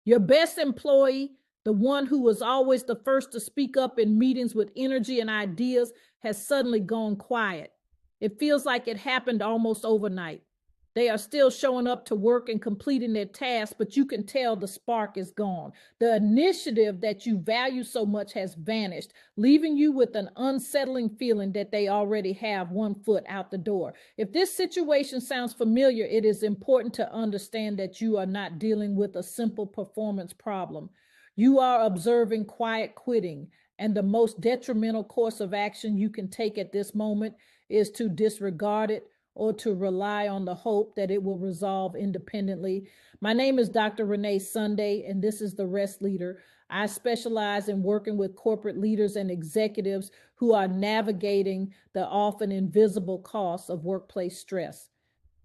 Your best employee, the one who was always the first to speak up in meetings with energy and ideas, has suddenly gone quiet. It feels like it happened almost overnight. They are still showing up to work and completing their tasks, but you can tell the spark is gone. The initiative that you value so much has vanished, leaving you with an unsettling feeling that they already have one foot out the door. If this situation sounds familiar, it is important to understand that you are not dealing with a simple performance problem. You are observing quiet quitting, and the most detrimental course of action you can take at this moment is to disregard it or to rely on the hope that it will resolve independently. My name is Dr. Renee Sunday, and this is The Rest Leader. I specialize in working with corporate leaders and executives who are navigating the often invisible costs of workplace stress.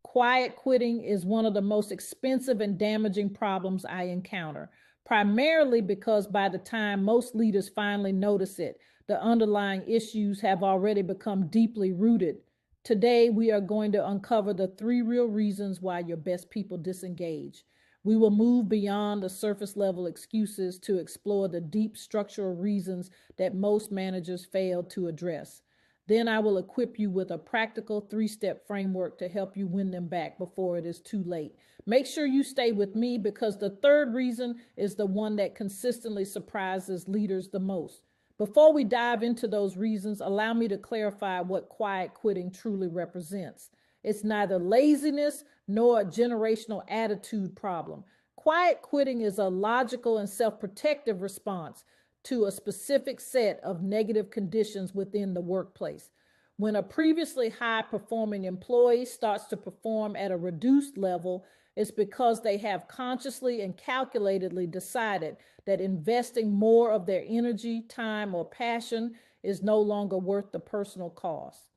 Quiet quitting is one of the most expensive and damaging problems I encounter, primarily because by the time most leaders finally notice it, the underlying issues have already become deeply rooted. Today, we are going to uncover the 3 real reasons why your best people disengage. We will move beyond the surface level excuses to explore the deep structural reasons that most managers fail to address. Then I will equip you with a practical 3-step framework to help you win them back before it is too late. Make sure you stay with me because the 3rd reason is the one that consistently surprises leaders the most. Before we dive into those reasons, allow me to clarify what quiet quitting truly represents. It's neither laziness nor a generational attitude problem. Quiet quitting is a logical and self-protective response to a specific set of negative conditions within the workplace. When a previously high-performing employee starts to perform at a reduced level, it's because they have consciously and calculatedly decided that investing more of their energy, time, or passion is no longer worth the personal cost.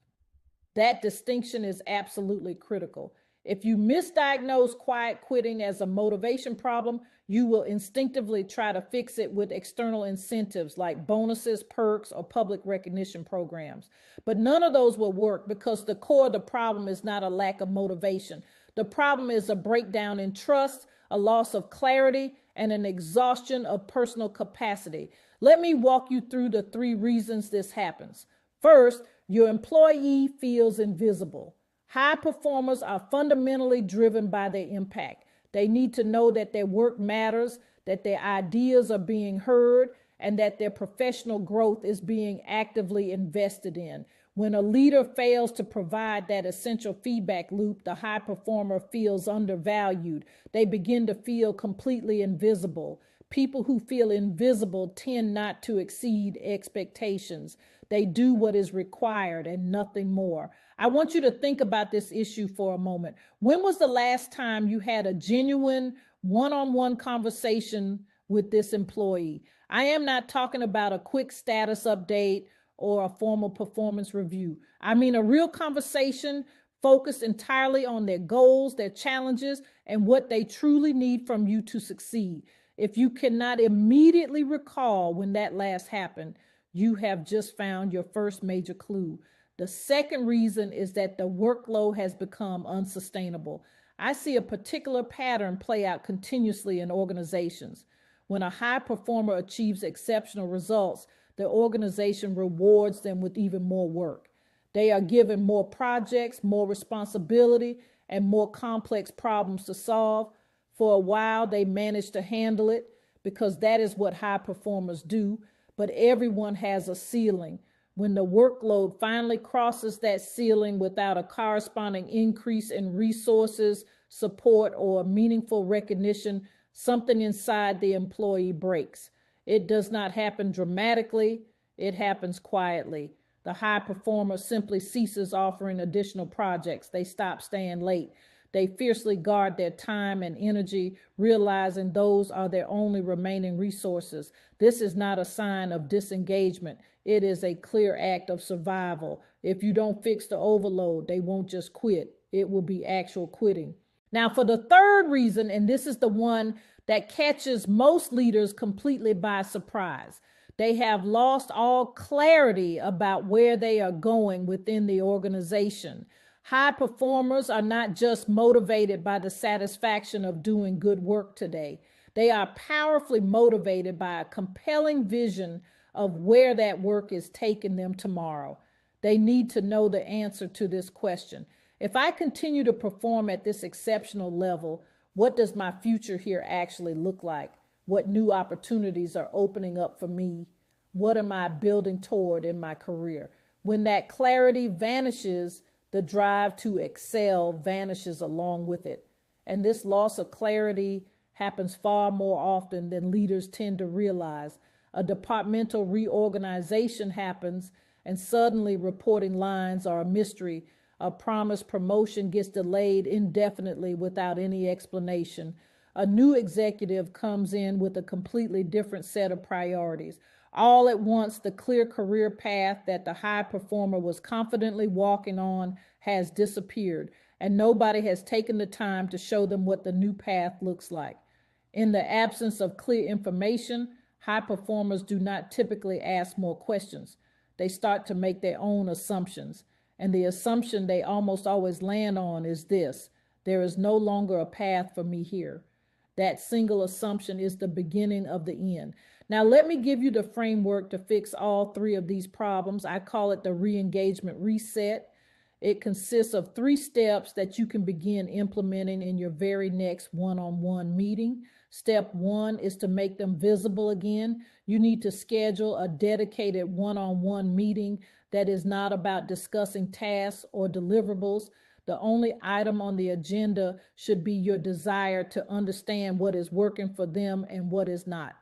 That distinction is absolutely critical. If you misdiagnose quiet quitting as a motivation problem, you will instinctively try to fix it with external incentives like bonuses, perks, or public recognition programs. But none of those will work because the core of the problem is not a lack of motivation. The problem is a breakdown in trust, a loss of clarity, and an exhaustion of personal capacity. Let me walk you through the 3 reasons this happens. First, your employee feels invisible. High performers are fundamentally driven by their impact. They need to know that their work matters, that their ideas are being heard, and that their professional growth is being actively invested in. When a leader fails to provide that essential feedback loop, the high performer feels undervalued. They begin to feel completely invisible. People who feel invisible tend not to exceed expectations. They do what is required and nothing more. I want you to think about this issue for a moment. When was the last time you had a genuine one-on-one conversation with this employee? I am not talking about a quick status update or a formal performance review. I mean a real conversation focused entirely on their goals, their challenges, and what they truly need from you to succeed. If you cannot immediately recall when that last happened, you have just found your first major clue. The second reason is that the workload has become unsustainable. I see a particular pattern play out continuously in organizations. When a high performer achieves exceptional results, the organization rewards them with even more work. They are given more projects, more responsibility, and more complex problems to solve. For a while, they manage to handle it because that is what high performers do, but everyone has a ceiling. When the workload finally crosses that ceiling without a corresponding increase in resources, support, or meaningful recognition, something inside the employee breaks. It does not happen dramatically, it happens quietly. The high performer simply ceases offering additional projects. They stop staying late. They fiercely guard their time and energy, realizing those are their only remaining resources. This is not a sign of disengagement. It is a clear act of survival. If you don't fix the overload, they won't just quit. It will be actual quitting. Now, for the 3rd reason, and this is the one that catches most leaders completely by surprise, they have lost all clarity about where they are going within the organization. High performers are not just motivated by the satisfaction of doing good work today. They are powerfully motivated by a compelling vision of where that work is taking them tomorrow. They need to know the answer to this question. If I continue to perform at this exceptional level, what does my future here actually look like? What new opportunities are opening up for me? What am I building toward in my career? When that clarity vanishes, the drive to excel vanishes along with it. And this loss of clarity happens far more often than leaders tend to realize. A departmental reorganization happens, and suddenly reporting lines are a mystery. A promised promotion gets delayed indefinitely without any explanation. A new executive comes in with a completely different set of priorities. All at once, the clear career path that the high performer was confidently walking on has disappeared, and nobody has taken the time to show them what the new path looks like. In the absence of clear information, high performers do not typically ask more questions. They start to make their own assumptions, and the assumption they almost always land on is this: there is no longer a path for me here. That single assumption is the beginning of the end. Now, let me give you the framework to fix all three of these problems. I call it the re-engagement reset. It consists of 3 steps that you can begin implementing in your very next one-on-one meeting. Step 1 is to make them visible again. You need to schedule a dedicated one-on-one meeting that is not about discussing tasks or deliverables. The only item on the agenda should be your desire to understand what is working for them and what is not.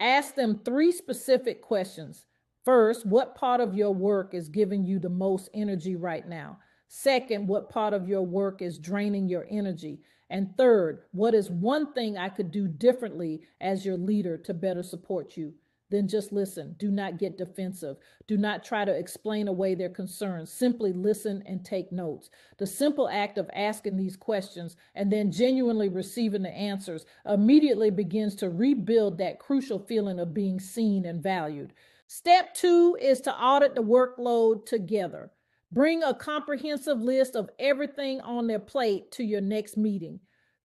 Ask them 3 specific questions. First, what part of your work is giving you the most energy right now? Second, what part of your work is draining your energy? And third, what is one thing I could do differently as your leader to better support you? Then just listen. Do not get defensive. Do not try to explain away their concerns. Simply listen and take notes. The simple act of asking these questions and then genuinely receiving the answers immediately begins to rebuild that crucial feeling of being seen and valued. Step 2 is to audit the workload together. Bring a comprehensive list of everything on their plate to your next meeting.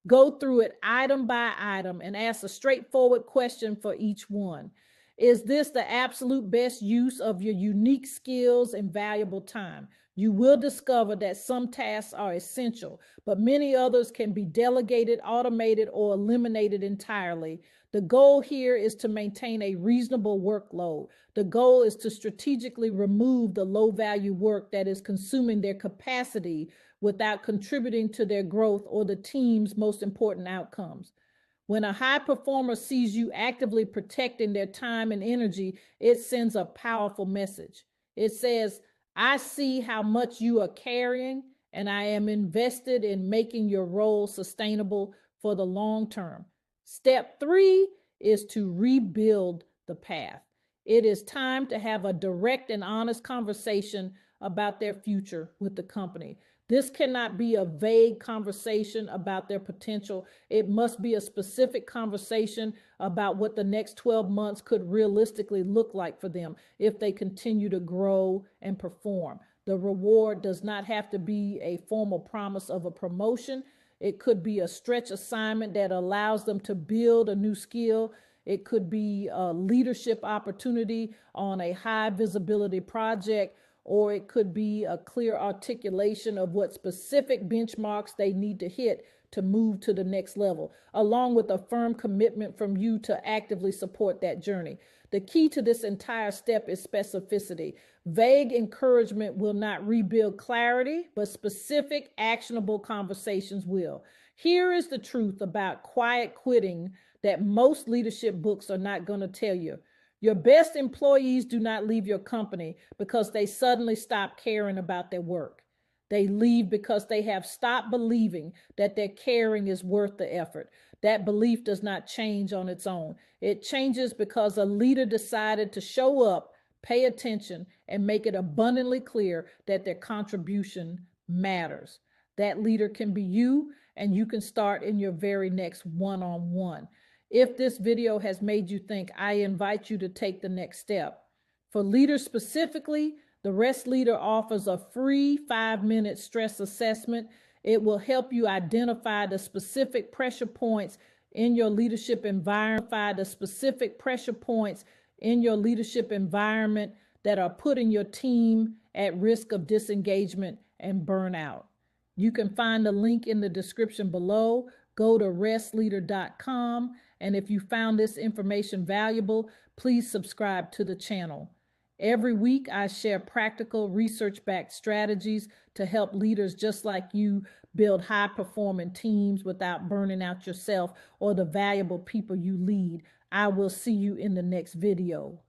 Go through it item by item and ask a straightforward question for each one. Is this the absolute best use of your unique skills and valuable time? You will discover that some tasks are essential, but many others can be delegated, automated, or eliminated entirely. The goal here is to maintain a reasonable workload. The goal is to strategically remove the low-value work that is consuming their capacity without contributing to their growth or the team's most important outcomes. When a high performer sees you actively protecting their time and energy, it sends a powerful message. It says, I see how much you are carrying, and I am invested in making your role sustainable for the long term. Step 3 is to rebuild the path. It is time to have a direct and honest conversation about their future with the company. This cannot be a vague conversation about their potential. It must be a specific conversation about what the next 12 months could realistically look like for them if they continue to grow and perform. The reward does not have to be a formal promise of a promotion. It could be a stretch assignment that allows them to build a new skill. It could be a leadership opportunity on a high visibility project, or it could be a clear articulation of what specific benchmarks they need to hit to move to the next level, along with a firm commitment from you to actively support that journey. The key to this entire step is specificity. Vague encouragement will not rebuild clarity, but specific, actionable conversations will. Here is the truth about quiet quitting that most leadership books are not going to tell you. Your best employees do not leave your company because they suddenly stop caring about their work. They leave because they have stopped believing that their caring is worth the effort. That belief does not change on its own. It changes because a leader decided to show up, pay attention, and make it abundantly clear that their contribution matters. That leader can be you, and you can start in your very next one-on-one. If this video has made you think, I invite you to take the next step. For leaders specifically, the Rest Leader offers a free 5-minute stress assessment. It will help you identify the specific pressure points in your leadership environment, the specific pressure points in your leadership environment that are putting your team at risk of disengagement and burnout. You can find the link in the description below. Go to restleader.com. And if you found this information valuable, please subscribe to the channel. Every week, I share practical, research-backed strategies to help leaders just like you build high-performing teams without burning out yourself or the valuable people you lead. I will see you in the next video.